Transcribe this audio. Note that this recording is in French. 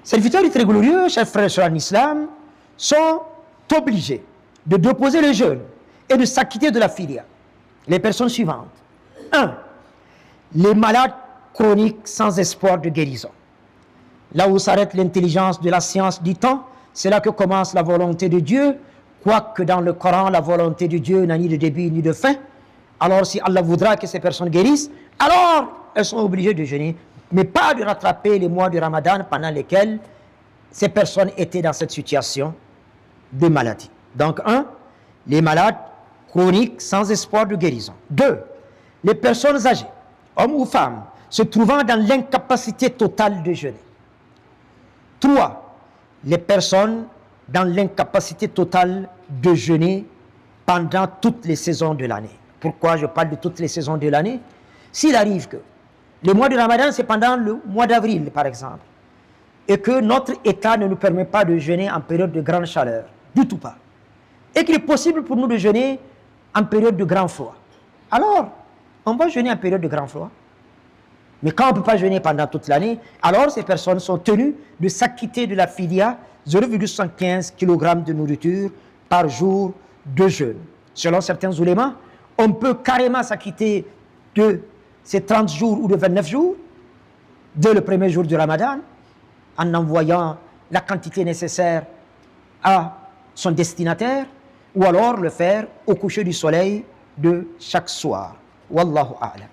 serviteurs du très glorieux, chers frères en islam, sont obligés de déposer le jeûne et de s'acquitter de la fidia. Les personnes suivantes. 1. Les malades chroniques sans espoir de guérison. Là où s'arrête l'intelligence de la science du temps, c'est là que commence la volonté de Dieu, quoique dans le Coran, la volonté de Dieu n'a ni de début ni de fin. Alors si Allah voudra que ces personnes guérissent, alors elles sont obligées de jeûner, mais pas de rattraper les mois du Ramadan pendant lesquels ces personnes étaient dans cette situation de maladie. Donc 1, les malades chroniques sans espoir de guérison. 2, les personnes âgées, hommes ou femmes, se trouvant dans l'incapacité totale de jeûner. 3, les personnes dans l'incapacité totale de jeûner pendant toutes les saisons de l'année. Pourquoi je parle de toutes les saisons de l'année? S'il arrive que le mois de Ramadan, c'est pendant le mois d'avril, par exemple, et que notre état ne nous permet pas de jeûner en période de grande chaleur, du tout pas, et qu'il est possible pour nous de jeûner en période de grand froid, alors on va jeûner en période de grand froid. Mais quand on ne peut pas jeûner pendant toute l'année, alors ces personnes sont tenues de s'acquitter de la fidia, 0,75 kg de nourriture par jour de jeûne. Selon certains oulémas, on peut carrément s'acquitter de ces 30 jours ou de 29 jours, dès le premier jour du Ramadan, en envoyant la quantité nécessaire à son destinataire, ou alors le faire au coucher du soleil de chaque soir. Wallahu a'lam.